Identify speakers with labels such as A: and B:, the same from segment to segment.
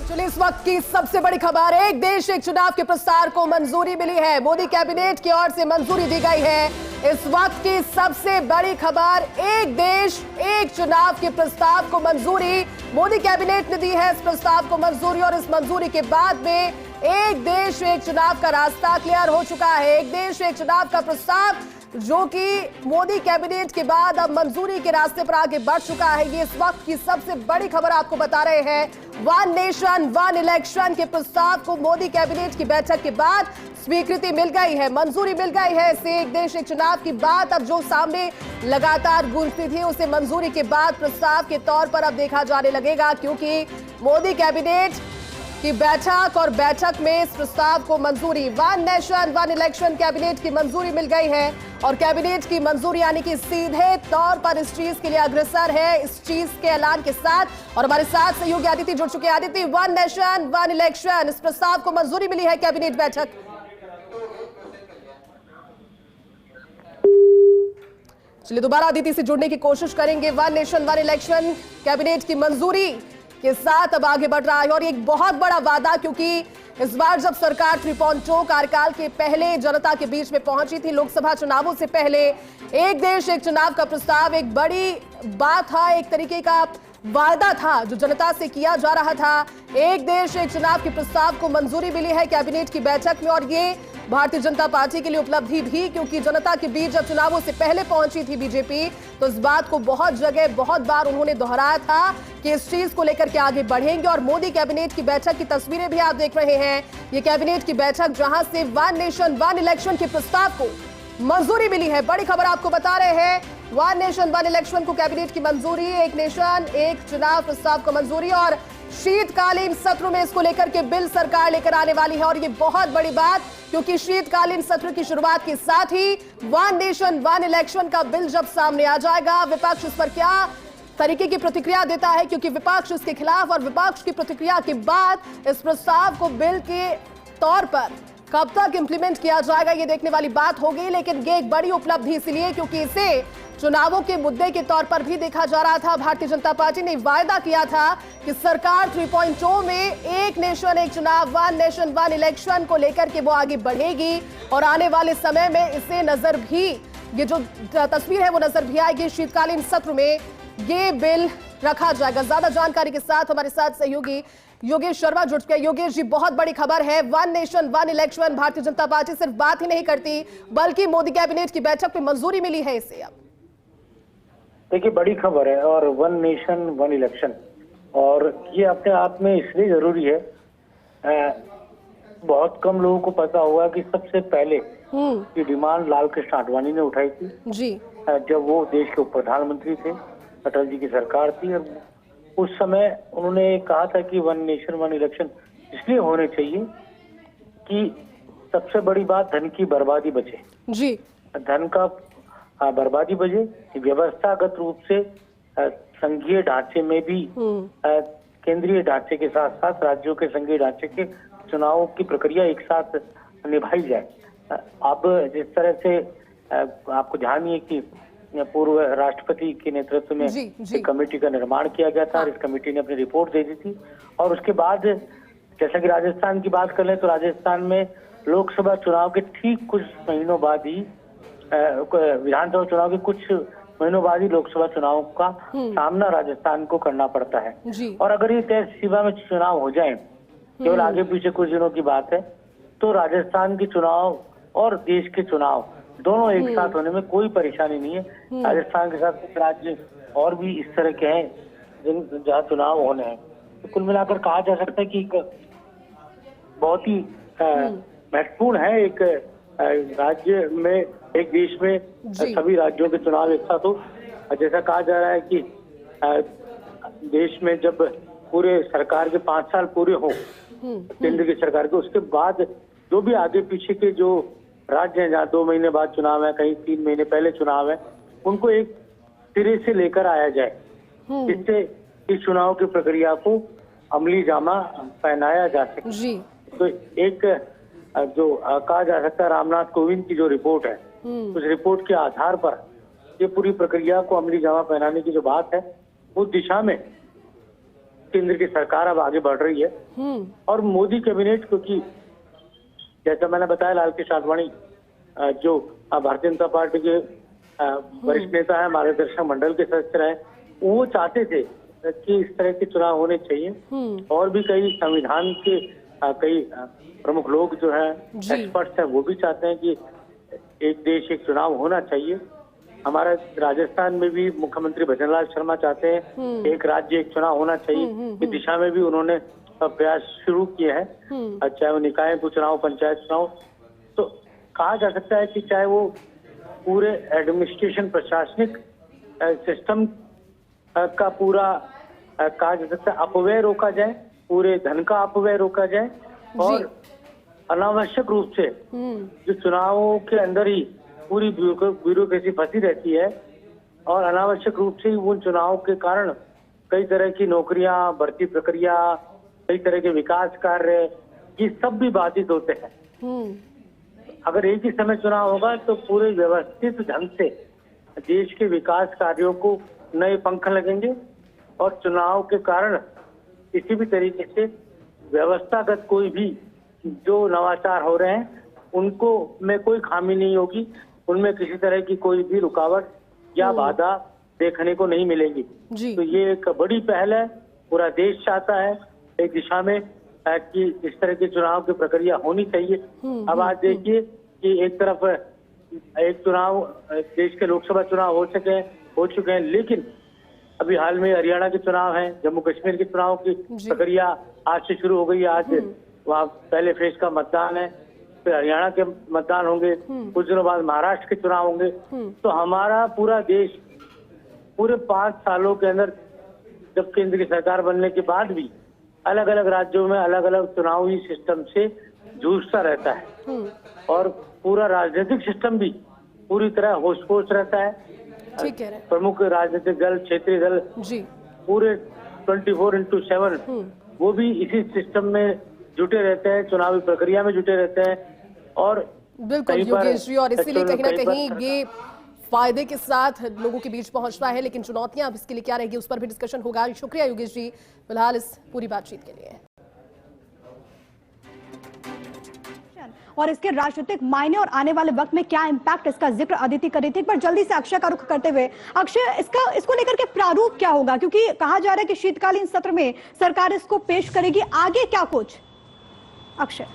A: चलिए इस वक्त की सबसे बड़ी खबर है, एक देश एक चुनाव के प्रस्ताव को मंजूरी मिली है। मोदी कैबिनेट की ओर से मंजूरी दी गई है। इस वक्त की सबसे बड़ी खबर, एक देश एक चुनाव के प्रस्ताव को मंजूरी। मोदी कैबिनेट ने दी है इस प्रस्ताव को मंजूरी और इस मंजूरी के बाद में एक देश एक चुनाव का रास्ता क्लियर हो चुका है। एक देश एक चुनाव का प्रस्ताव जो कि मोदी कैबिनेट के बाद अब मंजूरी के रास्ते पर आगे बढ़ चुका है। ये इस वक्त की सबसे बड़ी खबर आपको बता रहे हैं। वन नेशन वन इलेक्शन के प्रस्ताव को मोदी कैबिनेट की बैठक के बाद स्वीकृति मिल गई है, मंजूरी मिल गई है। इसे एक देश एक चुनाव की बात अब जो सामने लगातार गूंजती थी, उसे मंजूरी के बाद प्रस्ताव के तौर पर अब देखा जाने लगेगा, क्योंकि मोदी कैबिनेट की बैठक और बैठक में इस प्रस्ताव को मंजूरी, one nation one election cabinet की मंजूरी मिल गई है। और कैबिनेट की मंजूरी यानी कि सीधे तौर पर इस चीज के लिए अग्रसर है, इस चीज के ऐलान के साथ। और हमारे साथ सहयोगी आदित्य जुड़ चुके हैं। Aditya, one nation one election, इस प्रस्ताव को मंजूरी मिली है कैबिनेट बैठक। चलिए दोबारा आदित्य से जुड़ने की कोशिश करेंगे। One nation one election cabinet की मंजूरी के साथ अब आगे बढ़ रहा है और एक बहुत बड़ा वादा, क्योंकि इस बार जब सरकार 3.2 कार्यकाल के पहले जनता के बीच में पहुंची थी, लोकसभा चुनावों से पहले एक देश एक चुनाव का प्रस्ताव एक बड़ी बात था, एक तरीके का वादा था जो जनता से किया जा रहा था। एक देश एक चुनाव के प्रस्ताव को मंजूरी मिली है कैबिनेट की बैठक में और ये भारतीय जनता पार्टी के लिए उपलब्धि भी, क्योंकि जनता के बीच जब चुनावों से पहले पहुंची थी बीजेपी, तो इस बात को बहुत जगह बहुत बार उन्होंने दोहराया था कि इस चीज को लेकर के आगे बढ़ेंगे। और मोदी कैबिनेट की बैठक की तस्वीरें भी आप देख रहे हैं। ये कैबिनेट की बैठक जहां से वन नेशन वन इलेक्शन के प्रस्ताव को मंजूरी मिली है। बड़ी खबर आपको बता रहे हैं, वन नेशन वन इलेक्शन को कैबिनेट की मंजूरी, एक नेशन एक चुनाव प्रस्ताव को मंजूरी और शीतकालीन सत्र में इसको लेकर के बिल सरकार लेकर आने वाली है। और ये बहुत बड़ी बात, क्योंकि शीतकालीन सत्र की शुरुआत के साथ ही वन नेशन वन इलेक्शन का बिल जब सामने आ जाएगा, विपक्ष इस पर क्या तरीके की प्रतिक्रिया देता है, क्योंकि विपक्ष इसके खिलाफ और विपक्ष की प्रतिक्रिया के बाद इस प्रस्ताव को बिल के तौर पर कब तक इंप्लीमेंट किया जाएगा ये देखने वाली बात होगी। लेकिन ये एक बड़ी उपलब्धि इसलिए क्योंकि इसे चुनावों के मुद्दे के तौर पर भी देखा जा रहा था। भारतीय जनता पार्टी ने वायदा किया था कि सरकार 3.0 में एक नेशन एक चुनाव, वन नेशन वन इलेक्शन को लेकर के वो आगे बढ़ेगी और आने वाले समय में इसे नजर भी, ये जो तस्वीर है वो नजर भी आएगी। शीतकालीन सत्र में ये बिल रखा जाएगा। ज्यादा जानकारी के साथ हमारे साथ सहयोगी योगेश शर्मा जुड़ चुके हैं। योगेश जी, बहुत बड़ी खबर है, one nation one election, Bharatiya Janata party सिर्फ बात ही नहीं करती बल्कि मोदी कैबिनेट की बैठक में मंजूरी मिली है इसे। अब
B: देखिए, बड़ी खबर है और वन नेशन वन इलेक्शन, और ये अपने आप में इसलिए जरूरी है, बहुत कम लोगों को पता होगा कि सबसे पहले ये डिमांड लाल कृष्ण आडवाणी ने उठाई थी
A: जी,
B: जब वो देश के उप प्रधानमंत्री थे, अटल जी की सरकार थी। और उस समय उन्होंने कहा था कि वन नेशन वन इलेक्शन इसलिए होने चाहिए कि सबसे बड़ी बात धन की बर्बादी बचे
A: जी,
B: धन का बर्बादी बचे, व्यवस्थागत रूप से संघीय ढांचे में भी केंद्रीय ढांचे के साथ साथ राज्यों के संघीय ढांचे के चुनावों की प्रक्रिया एक साथ निभाई जाए। अब जिस तरह से आपको ध्यान है कि पूर्व राष्ट्रपति के नेतृत्व में एक कमेटी का निर्माण किया गया था और इस कमेटी ने अपनी रिपोर्ट दे दी थी। और उसके बाद जैसा कि राजस्थान की बात कर लें तो राजस्थान में लोकसभा चुनाव के ठीक कुछ महीनों बाद ही, विधानसभा चुनाव के कुछ महीनों बाद ही लोकसभा चुनाव का सामना राजस्थान को करना पड़ता है। और अगर ये तय सीमा में चुनाव हो जाए, केवल आगे पीछे कुछ दिनों की बात है, तो राजस्थान के चुनाव और देश के चुनाव दोनों एक साथ होने में कोई परेशानी नहीं है। राजस्थान के साथ कुछ राज्य और भी इस तरह के हैं जहाँ चुनाव होने हैं। तो कुल मिलाकर कहा जा सकता है कि एक बहुत ही महत्वपूर्ण है, एक राज्य में, एक देश में सभी राज्यों के चुनाव एक साथ हो। जैसा कहा जा रहा है कि देश में जब पूरे सरकार के 5 साल पूरे हो केंद्र की सरकार के, उसके बाद जो भी आगे पीछे के जो राज्य हैं जहाँ 2 महीने बाद चुनाव है, कहीं 3 महीने पहले चुनाव है, उनको एक सिरे से लेकर आया जाए, जिससे इस चुनाव की प्रक्रिया को अमली जामा पहनाया जा सके। तो एक जो कहा जा सकता है रामनाथ कोविंद की जो रिपोर्ट है, उस रिपोर्ट के आधार पर ये पूरी प्रक्रिया को अमली जामा पहनाने की जो बात है, उस दिशा में केंद्र की सरकार अब आगे बढ़ रही है और मोदी कैबिनेट, क्योंकि जैसा मैंने बताया लाल कृष्ण आडवाणी जो भारतीय जनता पार्टी के वरिष्ठ नेता है, मार्गदर्शक मंडल के सदस्य रहे, वो चाहते थे कि इस तरह के चुनाव होने चाहिए। और भी कई संविधान के कई प्रमुख लोग जो है एक्सपर्ट्स हैं, वो भी चाहते हैं कि एक देश एक चुनाव होना चाहिए। हमारा राजस्थान में भी मुख्यमंत्री भजनलाल शर्मा चाहते हैं एक राज्य एक चुनाव होना चाहिए। इस दिशा में भी उन्होंने प्रयास शुरू किए हैं, चाहे वो निकाय चुनाव, पंचायत चुनाव। तो कहा जा सकता है कि चाहे वो पूरे एडमिनिस्ट्रेशन प्रशासनिक सिस्टम का पूरा कहा जा सकता है अपव्यय रोका जाए, पूरे धन का अपव्यय रोका जाए और अनावश्यक रूप से जो चुनावों के अंदर ही पूरी ब्यूरोक्रेसी फंसी रहती है और अनावश्यक रूप से उन चुनावों के कारण कई तरह की नौकरियां, भर्ती प्रक्रिया, कई तरह के विकास कार्य, ये सब भी बाधित होते हैं। अगर एक ही समय चुनाव होगा तो पूरे व्यवस्थित ढंग से देश के विकास कार्यों को नए पंख लगेंगे और चुनाव के कारण किसी भी तरीके से व्यवस्थागत कोई भी जो नवाचार हो रहे हैं उनको में कोई खामी नहीं होगी, उनमें किसी तरह की कोई भी रुकावट या बाधा देखने को नहीं मिलेगी। तो ये एक बड़ी पहल है, पूरा देश चाहता है एक दिशा में कि इस तरह के चुनाव की प्रक्रिया होनी चाहिए। अब आज देखिए कि एक तरफ एक चुनाव देश के लोकसभा चुनाव हो चुके हैं, लेकिन अभी हाल में हरियाणा के चुनाव हैं, जम्मू कश्मीर के चुनाव की प्रक्रिया आज से शुरू हो गई है। आज वहाँ पहले फेज का मतदान है, फिर हरियाणा के मतदान होंगे, कुछ दिनों बाद महाराष्ट्र के चुनाव होंगे। तो हमारा पूरा देश पूरे 5 सालों के अंदर जब केंद्र की सरकार बनने के बाद भी अलग अलग राज्यों में अलग अलग चुनावी सिस्टम से जूझता रहता है और पूरा राजनीतिक सिस्टम भी पूरी तरह होश-पोश रहता है।
A: ठीक है,
B: प्रमुख राजनीतिक दल, क्षेत्रीय दल पूरे 24/7 वो भी इसी सिस्टम में जुटे रहते हैं, चुनावी प्रक्रिया में जुटे रहते हैं। और
A: बिल्कुल योगेश जी, और इसीलिए कहीं ना कहीं ये फायदे के साथ लोगों के बीच पहुंचता है, लेकिन चुनौतियां अब इसके लिए क्या रहेगी उस पर भी डिस्कशन होगा। शुक्रिया योगेश जी फिलहाल इस पूरी बातचीत के लिए।
C: और इसके राजनीतिक मायने और आने वाले वक्त में क्या इंपैक्ट, इसका जिक्र अदिति करी थी। पर जल्दी से अक्षय का रुख करते हुए, अक्षय इसको लेकर के प्रारूप क्या होगा, क्योंकि कहा जा रहा है कि शीतकालीन सत्र में सरकार इसको पेश करेगी, आगे क्या कुछ अक्षय?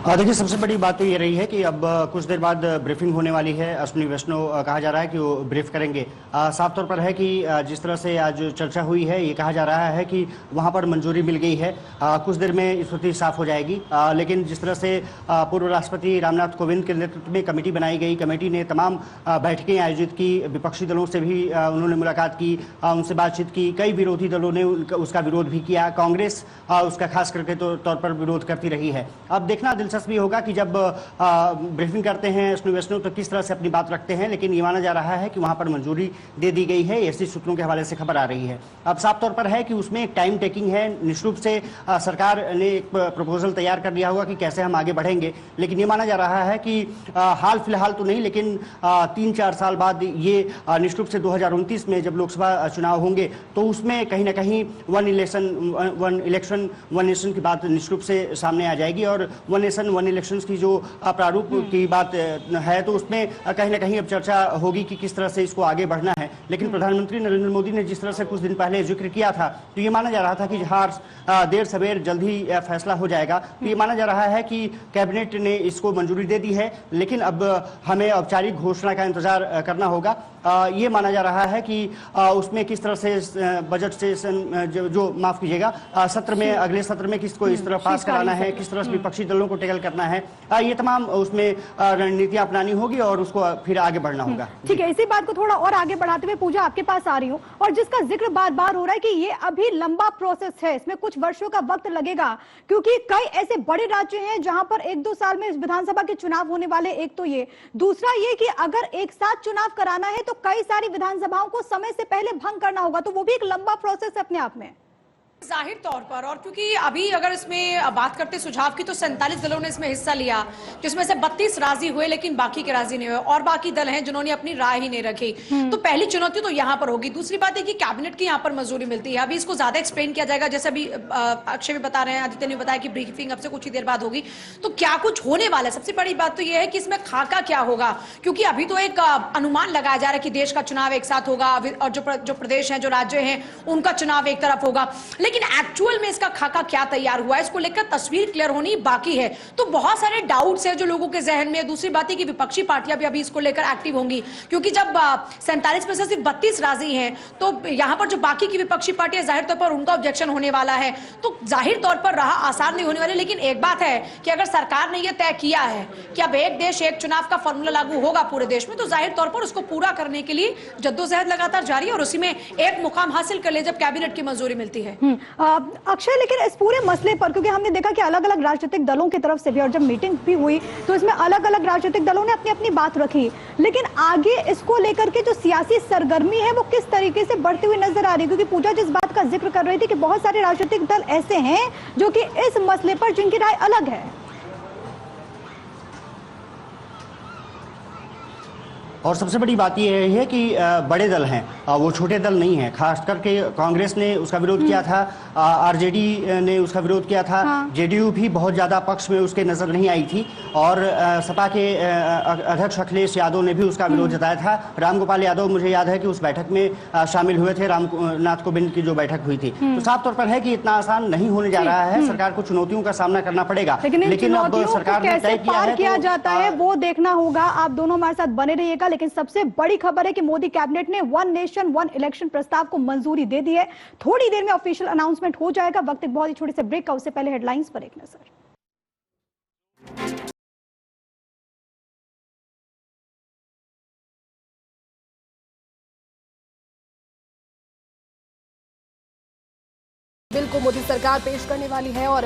D: देखिए, सबसे बड़ी बात तो ये रही है कि अब कुछ देर बाद ब्रीफिंग होने वाली है। अश्विनी वैष्णव कहा जा रहा है कि वो ब्रीफ करेंगे। साफ तौर पर है कि जिस तरह से आज चर्चा हुई है, ये कहा जा रहा है कि वहां पर मंजूरी मिल गई है। कुछ देर में स्थिति साफ हो जाएगी। लेकिन जिस तरह से पूर्व राष्ट्रपति रामनाथ कोविंद के नेतृत्व में कमेटी बनाई गई, कमेटी ने तमाम बैठकें आयोजित की, विपक्षी दलों से भी उन्होंने मुलाकात की, उनसे बातचीत की। कई विरोधी दलों ने उसका विरोध भी किया, कांग्रेस उसका खास करके तौर पर विरोध करती रही है। अब देखना दिलचस्प भी होगा कि जब ब्रीफिंग करते हैं अश्विनी वैष्णव तो किस तरह से अपनी बात रखते हैं। लेकिन ये माना जा रहा है कि वहां पर मंजूरी दे दी गई है, ऐसी सूत्रों के हवाले से खबर आ रही है। अब साफ तौर पर है कि उसमें एक टाइम टेकिंग है। निश्चित रूप से सरकार ने एक प्रपोजल तैयार कर दिया होगा कि कैसे हम आगे बढ़ेंगे। लेकिन ये माना जा रहा है कि हाल फिलहाल तो नहीं, लेकिन 3-4 साल बाद ये निश्चित रूप से 2029 में जब लोकसभा चुनाव होंगे तो उसमें कहीं ना कहीं वन इलेक्शन वन नेशन की बात निश्चित रूप से सामने आ जाएगी। और वन नेशन वन इलेक्शंस की जो प्रारूप की बात है तो उसमें कहीं ना कहीं अब चर्चा होगी कि किस तरह से इसको आगे बढ़ना है। लेकिन प्रधानमंत्री नरेंद्र मोदी ने जिस तरह से कुछ दिन पहले जिक्र किया था तो ये माना जा रहा था कि देर सवेर जल्द ही फैसला हो जाएगा। तो ये माना जा रहा है कि कैबिनेट ने इसको मंजूरी दे दी है, लेकिन अब हमें औपचारिक घोषणा का इंतजार करना होगा। ये माना जा रहा है कि उसमें किस तरह से बजट सेशन जो माफ कीजिएगा सत्र में, अगले सत्र में किसको इस तरह पास कराना है, किस तरह से विपक्षी दलों को टैकल करना है, ये तमाम उसमें रणनीतियां अपनानी होगी और उसको फिर आगे बढ़ना होगा।
C: ठीक है, इसी बात को थोड़ा और आगे बढ़ाते हुए पूजा आपके पास आ रही हूँ, और जिसका जिक्र बार बार हो रहा है कि ये अभी लंबा प्रोसेस है, इसमें कुछ वर्षों का वक्त लगेगा, क्योंकि कई ऐसे बड़े राज्य हैं जहां पर 1-2 साल में विधानसभा के चुनाव होने वाले। एक तो ये, दूसरा ये कि अगर एक साथ चुनाव कराना है तो कई सारी विधानसभाओं को समय से पहले भंग करना होगा, तो वो भी एक लंबा प्रोसेस है अपने आप में।
E: जाहिर तौर पर, और क्योंकि अभी अगर इसमें बात करते सुझाव की तो 47 दलों ने इसमें हिस्सा लिया, जिसमें से 32 राजी हुए लेकिन बाकी के राजी नहीं हुए, और बाकी दल हैं जिन्होंने अपनी राय ही नहीं रखी। तो पहली चुनौती तो यहाँ पर होगी। दूसरी बात है कि कैबिनेट की यहाँ पर मंजूरी मिलती है। अभी इसको ज्यादा एक्सप्लेन किया जाएगा, जैसे अभी अक्षय भी बता रहे हैं, आदित्य ने बताया कि ब्रीफिंग अब से कुछ ही देर बाद होगी। तो क्या कुछ होने वाला है? सबसे बड़ी बात तो यह है कि इसमें खाका क्या होगा, क्योंकि अभी तो एक अनुमान लगाया जा रहा है कि देश का चुनाव एक साथ होगा और जो प्रदेश हैं, जो राज्य हैं, उनका चुनाव एक तरफ होगा, लेकिन एक्चुअल में इसका खाका क्या तैयार हुआ है, इसको लेकर तस्वीर क्लियर होनी बाकी है। तो बहुत सारे डाउट्स हैं जो लोगों के जहन में। दूसरी बात है कि विपक्षी पार्टियां भी अभी इसको लेकर एक्टिव होंगी, क्योंकि जब 47 में से सिर्फ 32 राजी हैं, तो यहां पर जो बाकी की विपक्षी पार्टियां, जाहिर तौर पर उनका ऑब्जेक्शन होने वाला है। तो जाहिर तौर पर राह आसान नहीं होने वाली। लेकिन एक बात है कि अगर सरकार ने यह तय किया है कि अब एक देश एक चुनाव का फॉर्मूला लागू होगा पूरे देश में, तो जाहिर तौर पर उसको पूरा करने के लिए जद्दोजहद लगातार जारी है, और उसी में एक मुकाम हासिल कर ले जब कैबिनेट की मंजूरी मिलती है।
C: अक्षय, लेकिन इस पूरे मसले पर, क्योंकि हमने देखा कि अलग अलग राजनीतिक दलों की तरफ से भी, और जब मीटिंग भी हुई तो इसमें अलग अलग राजनीतिक दलों ने अपनी अपनी बात रखी, लेकिन आगे इसको लेकर के जो सियासी सरगर्मी है वो किस तरीके से बढ़ती हुई नजर आ रही है? क्योंकि पूजा जिस बात का जिक्र कर रही थी कि बहुत सारे राजनीतिक दल ऐसे हैं जो कि इस मसले पर जिनकी राय अलग है।
D: और सबसे बड़ी बात यह है कि बड़े दल हैं, वो छोटे दल नहीं हैं। खास करके कांग्रेस ने उसका विरोध किया था, आरजेडी ने उसका विरोध किया था, जेडीयू भी बहुत ज़्यादा पक्ष में उसके नज़र नहीं आई थी, और सपा के अध्यक्ष अखिलेश यादव ने भी उसका विरोध जताया था। रामगोपाल यादव, मुझे याद है कि उस बैठक में शामिल हुए थे, रामनाथ कोविंद की जो बैठक हुई थी। तो साफ तौर पर है कि इतना आसान नहीं होने जा रहा है, सरकार को चुनौतियों का सामना करना पड़ेगा।
C: लेकिन अब सरकार ने तय किया है, किया जाता है वो देखना होगा। आप दोनों हमारे साथ बने रहिएगा। लेकिन सबसे बड़ी खबर है कि मोदी कैबिनेट ने वन नेशन वन इलेक्शन प्रस्ताव को मंजूरी दे दी है। थोड़ी देर में ऑफिशियल अनाउंसमेंट हो जाएगा। वक्त एक बहुत ही छोटे से ब्रेक का, उससे पहले हेडलाइंस पर एक नजर।
A: बिल को मोदी सरकार पेश करने वाली है, और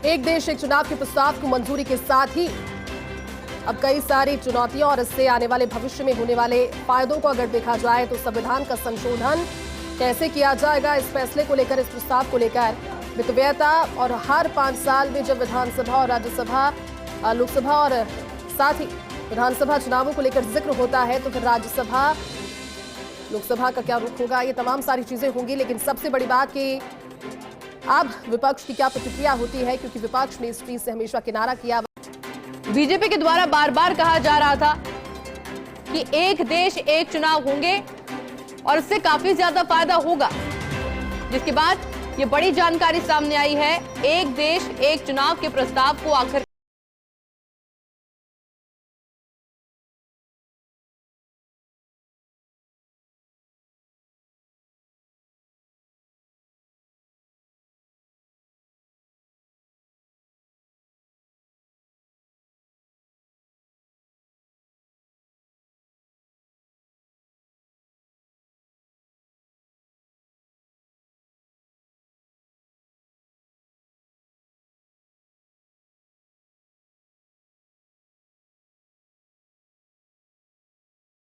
A: एक देश एक चुनाव के प्रस्ताव को मंजूरी के साथ ही अब कई सारी चुनौतियां और इससे आने वाले भविष्य में होने वाले फायदों को अगर देखा जाए तो संविधान का संशोधन कैसे किया जाएगा, इस फैसले को लेकर, इस प्रस्ताव को लेकर वित्तव्ययता, और हर 5 साल में जब विधानसभा और राज्यसभा, लोकसभा और साथ ही विधानसभा चुनावों को लेकर जिक्र होता है, तो फिर राज्यसभा लोकसभा का क्या रुख होगा, ये तमाम सारी चीजें होंगी। लेकिन सबसे बड़ी बात कि अब विपक्ष की क्या प्रतिक्रिया होती है, क्योंकि विपक्ष ने इस चीज से हमेशा किनारा किया।
F: बीजेपी के द्वारा बार बार कहा जा रहा था कि एक देश एक चुनाव होंगे और इससे काफी ज्यादा फायदा होगा, जिसके बाद ये बड़ी जानकारी सामने आई है। एक देश एक चुनाव के प्रस्ताव को आखिर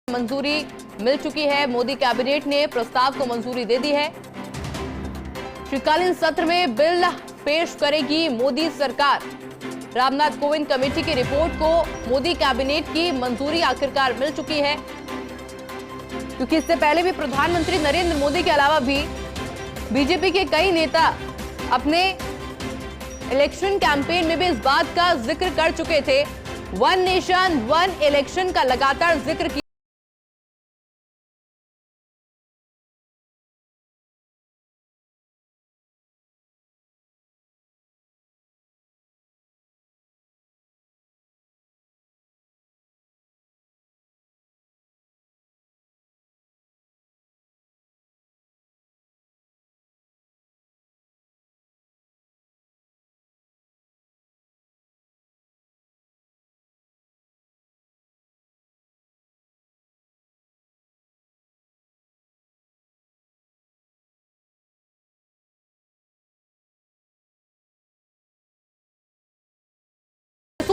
F: मंजूरी मिल चुकी है। मोदी कैबिनेट ने प्रस्ताव को मंजूरी दे दी है। शीतकालीन सत्र में बिल पेश करेगी मोदी सरकार। रामनाथ कोविंद कमेटी की रिपोर्ट को मोदी कैबिनेट की मंजूरी आखिरकार मिल चुकी है, क्योंकि इससे पहले भी प्रधानमंत्री नरेंद्र मोदी के अलावा भी बीजेपी के कई नेता अपने इलेक्शन कैंपेन में भी इस बात का जिक्र कर चुके थे। वन नेशन वन इलेक्शन का लगातार जिक्र किया।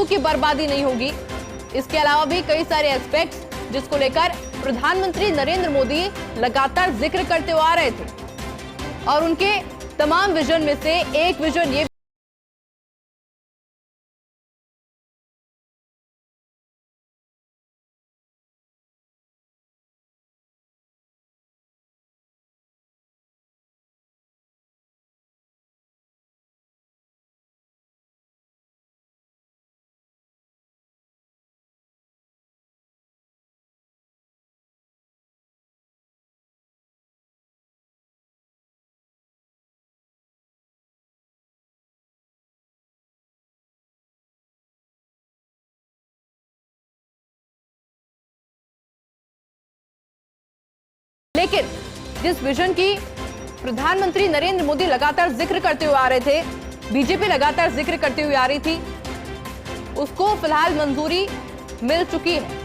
F: की बर्बादी नहीं होगी। इसके अलावा भी कई सारे एस्पेक्ट्स जिसको लेकर प्रधानमंत्री नरेंद्र मोदी लगातार जिक्र करते हुए आ रहे थे। और उनके तमाम विजन में से एक विजन ये लेकिन जिस विजन की प्रधानमंत्री नरेंद्र मोदी लगातार जिक्र करते हुए आ रहे थे, बीजेपी लगातार जिक्र करते हुए आ रही थी, उसको फिलहाल मंजूरी मिल चुकी है।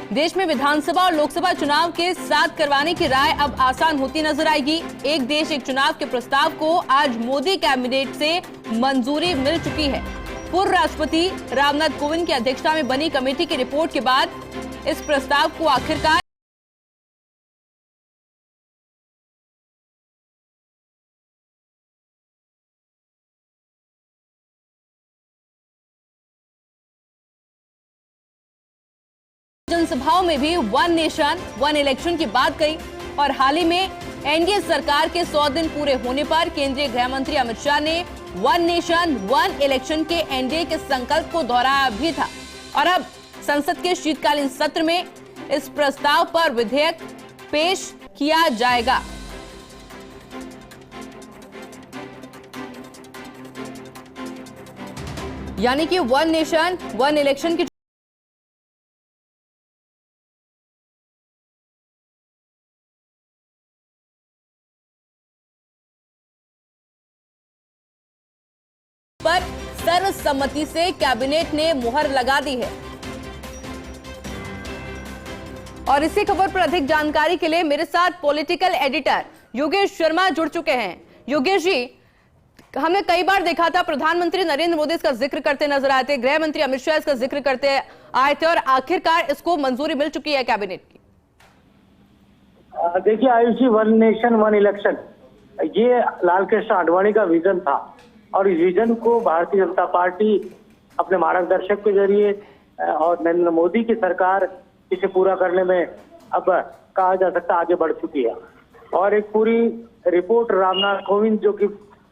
F: देश में विधानसभा और लोकसभा चुनाव के साथ करवाने की राय अब आसान होती नजर आएगी। एक देश एक चुनाव के प्रस्ताव को आज मोदी कैबिनेट से मंजूरी मिल चुकी है। पूर्व राष्ट्रपति रामनाथ कोविंद की अध्यक्षता में बनी कमेटी की रिपोर्ट के बाद इस प्रस्ताव को आखिरकार जनसभाओं में भी वन नेशन वन इलेक्शन की बात कही और हाल ही में एनडीए सरकार के 100 दिन पूरे होने पर केंद्रीय गृह मंत्री अमित शाह ने वन नेशन वन इलेक्शन के एनडीए के संकल्प को दोहराया भी था। और अब संसद के शीतकालीन सत्र में इस प्रस्ताव पर विधेयक पेश किया जाएगा। यानी कि वन नेशन वन इलेक्शन की पर सर्वसम्मति से कैबिनेट ने मुहर लगा दी है। और इसी खबर पर अधिक जानकारी के लिए मेरे साथ पॉलिटिकल एडिटर योगेश शर्मा जुड़ चुके हैं। योगेश जी, हमने कई बार देखा था प्रधानमंत्री नरेंद्र मोदी इसका जिक्र करते नजर आए थे, गृह मंत्री अमित शाह इसका जिक्र करते आए थे और आखिरकार इसको मंजूरी मिल चुकी है कैबिनेट की।
B: देखिए Ayushi, one nation one election ये लाल कृष्ण आडवाणी का विजन था और इस विजन को भारतीय जनता पार्टी अपने मार्गदर्शक के जरिए और नरेंद्र मोदी की सरकार इसे पूरा करने में अब कहा जा सकता आगे बढ़ चुकी है। और एक पूरी रिपोर्ट रामनाथ कोविंद जो कि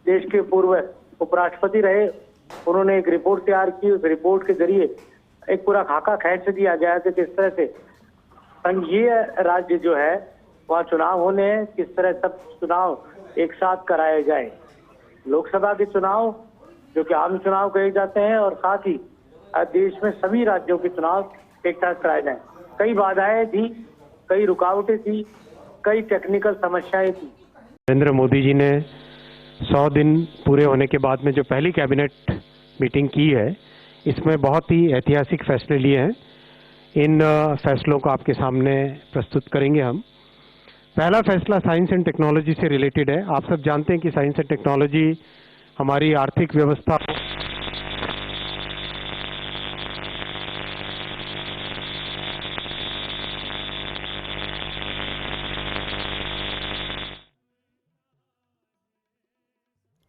B: देश के पूर्व उपराष्ट्रपति रहे, उन्होंने एक रिपोर्ट तैयार की। उस रिपोर्ट के जरिए एक पूरा खाका खींच दिया गया कि किस तरह से संघीय राज्य जो है वहाँ चुनाव होने हैं, किस तरह सब चुनाव एक साथ कराए जाए। लोकसभा के चुनाव जो कि आम चुनाव कहे जाते हैं और साथ ही देश में सभी राज्यों के चुनाव एक साथ कराए जाए। कई बाधाएं थी, कई रुकावटें थी, कई टेक्निकल समस्याएं थी।
G: नरेंद्र मोदी जी ने 100 दिन पूरे होने के बाद में जो पहली कैबिनेट मीटिंग की है, इसमें बहुत ही ऐतिहासिक फैसले लिए हैं। इन फैसलों को आपके सामने प्रस्तुत करेंगे हम। पहला फैसला साइंस एंड टेक्नोलॉजी से रिलेटेड है। आप सब जानते हैं कि साइंस एंड टेक्नोलॉजी हमारी आर्थिक व्यवस्था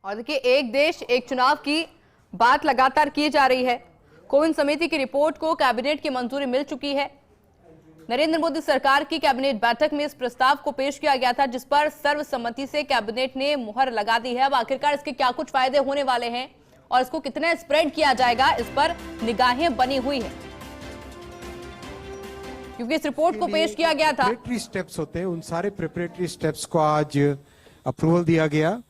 F: और देखिए, एक देश एक चुनाव की बात लगातार की जा रही है। कोविंद समिति की रिपोर्ट को कैबिनेट की मंजूरी मिल चुकी है। नरेंद्र मोदी सरकार की कैबिनेट बैठक में इस प्रस्ताव को पेश किया गया था, जिस पर सर्वसम्मति से कैबिनेट ने मुहर लगा दी है। अब आखिरकार इसके क्या कुछ फायदे होने वाले हैं और इसको कितना स्प्रेड किया जाएगा, इस पर निगाहें बनी हुई है, क्योंकि इस रिपोर्ट को पेश किया गया था।
H: प्रिपरेटरी स्टेप्स होते हैं, उन सारे प्रिपरेटरी स्टेप्स को आज अप्रूवल दिया गया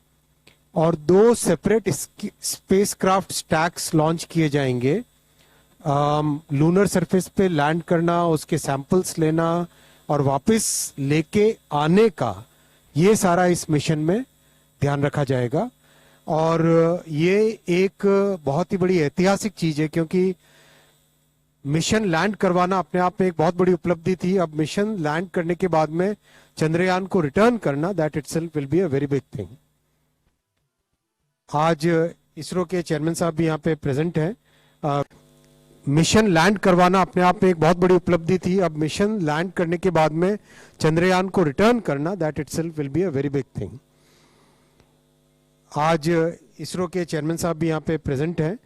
H: और 2 सेपरेट स्पेसक्राफ्ट स्टैक्स लॉन्च किए जाएंगे। लूनर सरफेस पे लैंड करना, उसके सैंपल्स लेना और वापस लेके आने का, ये सारा इस मिशन में ध्यान रखा जाएगा। और ये एक बहुत ही बड़ी ऐतिहासिक चीज है, क्योंकि मिशन लैंड करवाना अपने आप में एक बहुत बड़ी उपलब्धि थी। अब मिशन लैंड करने के बाद में चंद्रयान को रिटर्न करना, that itself will be a very big thing. आज इसरो के चेयरमैन साहब भी यहाँ पे प्रेजेंट हैं। मिशन लैंड करवाना अपने आप में एक बहुत बड़ी उपलब्धि थी। अब मिशन लैंड करने के बाद में चंद्रयान को रिटर्न करना, that itself will be a very big thing. आज इसरो के चेयरमैन साहब भी यहाँ पे प्रेजेंट हैं।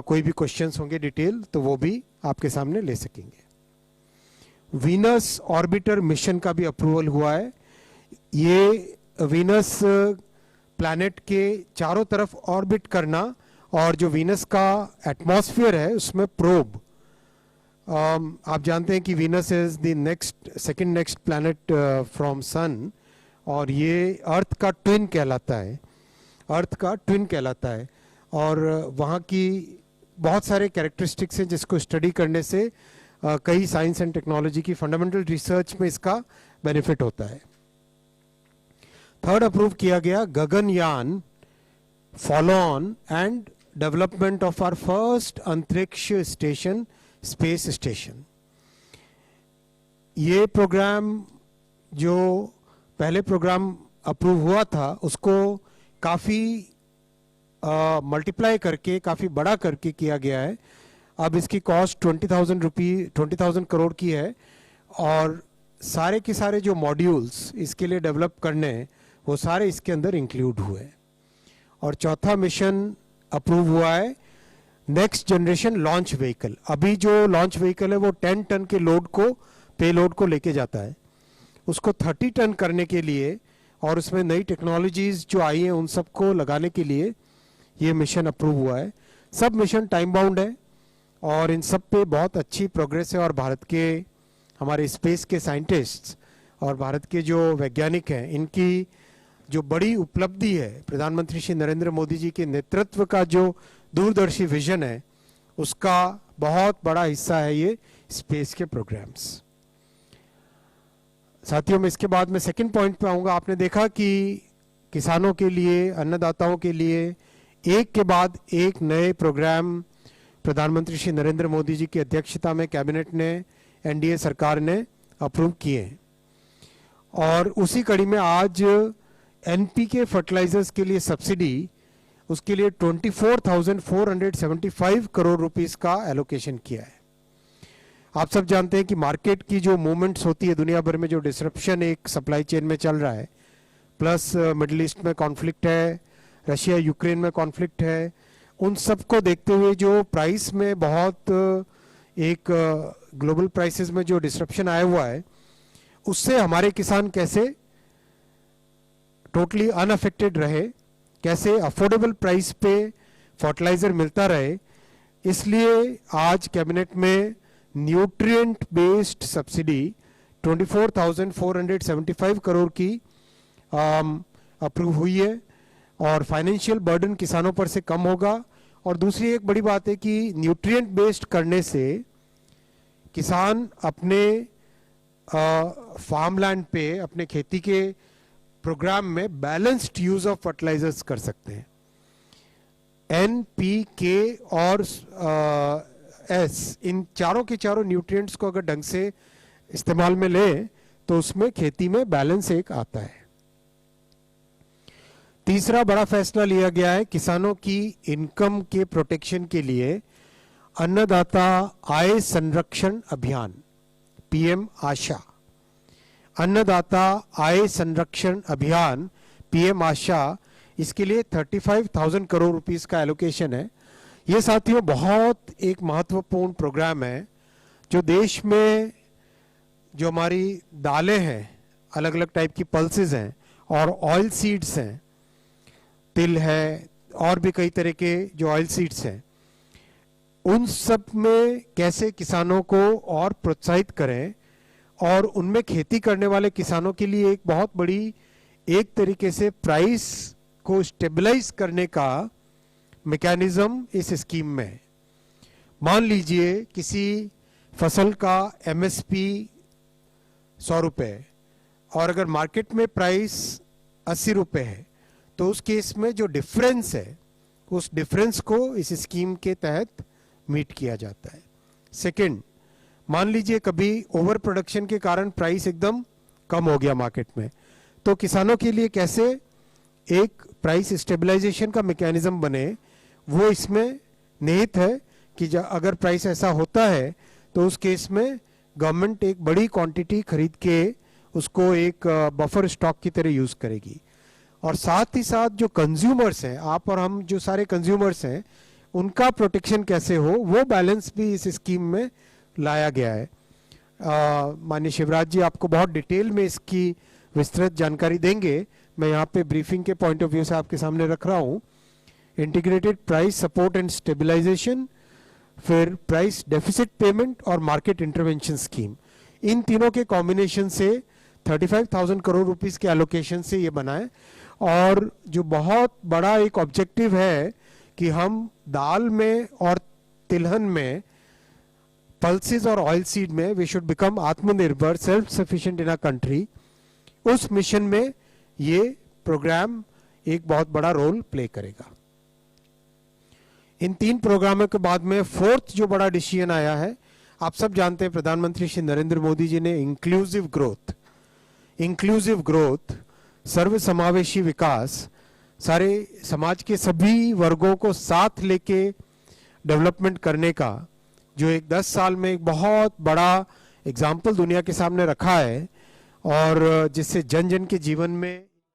H: कोई भी क्वेश्चंस होंगे डिटेल तो वो भी आपके सामने ले सकेंगे। वीनस ऑर्बिटर मिशन का भी अप्रूवल हुआ है। ये वीनस प्लैनेट के चारों तरफ ऑर्बिट करना और जो वीनस का एटमॉस्फेयर है उसमें प्रोब, आप जानते हैं कि Venus is the second next planet from sun, और ये अर्थ का ट्विन कहलाता है। अर्थ का ट्विन कहलाता है और वहाँ की बहुत सारे कैरेक्टरिस्टिक्स हैं जिसको स्टडी करने से कई साइंस एंड टेक्नोलॉजी की फंडामेंटल रिसर्च में इसका बेनिफिट होता है। थर्ड अप्रूव किया गया Gaganyaan follow on and development of our first अंतरिक्ष स्टेशन, स्पेस स्टेशन। ये प्रोग्राम जो पहले प्रोग्राम अप्रूव हुआ था उसको काफ़ी मल्टीप्लाई करके, काफ़ी बड़ा करके किया गया है। अब इसकी कॉस्ट 20,000 करोड़ की है और सारे के सारे जो मॉड्यूल्स इसके लिए डेवलप करने हैं वो सारे इसके अंदर इंक्लूड हुए। और चौथा मिशन अप्रूव हुआ है नेक्स्ट जनरेशन लॉन्च व्हीकल। अभी जो लॉन्च व्हीकल है वो 10 टन के लोड को, पेलोड को लेके जाता है। उसको 30 टन करने के लिए और उसमें नई टेक्नोलॉजीज जो आई हैं उन सबको लगाने के लिए ये मिशन अप्रूव हुआ है। सब मिशन टाइम बाउंड है और इन सब पे बहुत अच्छी प्रोग्रेस है और भारत के, हमारे स्पेस के साइंटिस्ट्स और भारत के जो वैज्ञानिक हैं, इनकी जो बड़ी उपलब्धि है, प्रधानमंत्री श्री नरेंद्र मोदी जी के नेतृत्व का जो दूरदर्शी विजन है, उसका बहुत बड़ा हिस्सा है ये स्पेस के प्रोग्राम्स। साथियों, में इसके बाद मैं सेकंड पॉइंट पे आऊंगा। आपने देखा कि किसानों के लिए, अन्नदाताओं के लिए एक के बाद एक नए प्रोग्राम प्रधानमंत्री श्री नरेंद्र मोदी जी की अध्यक्षता में कैबिनेट ने, एनडीए सरकार ने अप्रूव किए हैं। और उसी कड़ी में आज एनपीके फर्टिलाइजर्स के लिए सब्सिडी, उसके लिए 24,475 करोड़ रुपीस का एलोकेशन किया है। आप सब जानते हैं कि मार्केट की जो मूवमेंट्स होती है, दुनिया भर में जो डिसरप्शन एक सप्लाई चेन में चल रहा है, प्लस मिडिल ईस्ट में कॉन्फ्लिक्ट है, रशिया यूक्रेन में कॉन्फ्लिक्ट है, उन सब को देखते हुए जो प्राइस में बहुत एक ग्लोबल प्राइसेस में जो डिसरप्शन आया हुआ है, उससे हमारे किसान कैसे टोटली अनअफेक्टेड रहे, कैसे अफोर्डेबल प्राइस पे फर्टिलाइजर मिलता रहे, इसलिए आज कैबिनेट में न्यूट्रिएंट बेस्ड सब्सिडी 24,475 करोड़ की अप्रूव हुई है और फाइनेंशियल बर्डन किसानों पर से कम होगा। और दूसरी एक बड़ी बात है कि न्यूट्रिएंट बेस्ड करने से किसान अपने फार्मलैंड पे, अपने खेती के प्रोग्राम में बैलेंस्ड यूज ऑफ फर्टिलाइजर्स कर सकते हैं। एनपीके और एस, इन चारों के चारों न्यूट्रिएंट्स को अगर ढंग से इस्तेमाल में लें तो उसमें खेती में बैलेंस एक आता है। तीसरा बड़ा फैसला लिया गया है किसानों की इनकम के प्रोटेक्शन के लिए अन्नदाता आय संरक्षण अभियान, पीएम आशा। अन्नदाता आय संरक्षण अभियान, पीएम आशा, इसके लिए 35,000 करोड़ रुपीस का एलोकेशन है। ये साथियों बहुत एक महत्वपूर्ण प्रोग्राम है जो देश में जो हमारी दालें हैं, अलग अलग टाइप की पल्सेस हैं और ऑयल सीड्स हैं, तिल है और भी कई तरह के जो ऑयल सीड्स हैं, उन सब में कैसे किसानों को और प्रोत्साहित करें और उनमें खेती करने वाले किसानों के लिए एक बहुत बड़ी एक तरीके से प्राइस को स्टेबलाइज करने का मैकेनिज्म इस स्कीम में है। मान लीजिए किसी फसल का एमएसपी 100 रुपए और अगर मार्केट में प्राइस 80 रुपए है, तो उस केस में जो डिफरेंस है उस डिफरेंस को इस स्कीम के तहत मीट किया जाता है। सेकंड, मान लीजिए कभी ओवर प्रोडक्शन के कारण प्राइस एकदम कम हो गया मार्केट में, तो किसानों के लिए कैसे एक प्राइस स्टेबलाइजेशन का मैकेनिज्म बने, वो इसमें निहित है कि अगर प्राइस ऐसा होता है तो उस केस में गवर्नमेंट एक बड़ी क्वांटिटी खरीद के उसको एक बफर स्टॉक की तरह यूज करेगी। और साथ ही साथ जो कंज्यूमर्स हैं, आप और हम जो सारे कंज्यूमर्स हैं, उनका प्रोटेक्शन कैसे हो, वो बैलेंस भी इस स्कीम में लाया गया है। माननीय शिवराज जी आपको बहुत डिटेल में इसकी विस्तृत जानकारी देंगे। मैं यहाँ पे ब्रीफिंग के पॉइंट ऑफ व्यू से आपके सामने रख रहा हूँ। Integrated price support and stabilisation, फिर प्राइस डेफिसिट पेमेंट और मार्केट इंटरवेंशन स्कीम, इन तीनों के कॉम्बिनेशन से 35,000 करोड़ रुपीस के एलोकेशन से ये बना है। और जो बहुत बड़ा एक ऑब्जेक्टिव है कि हम दाल में और तिलहन में, पल्सेस और ऑयल सीड में वी शुड बिकम आत्मनिर्भर, self sufficient in a country. उस मिशन में ये प्रोग्राम एक बहुत बड़ा रोल प्ले करेगा। इन 3 प्रोग्रामों के बाद में 4th जो बड़ा डिसीजन आया है, आप सब जानते हैं प्रधानमंत्री श्री नरेंद्र मोदी जी ने इंक्लूसिव ग्रोथ, सर्व समावेशी विकास, सारे समाज के सभी वर्गों को साथ लेके डेवलपमेंट करने का जो एक 10 साल में एक बहुत बड़ा एग्जाम्पल दुनिया के सामने रखा है और जिससे जन जन के जीवन में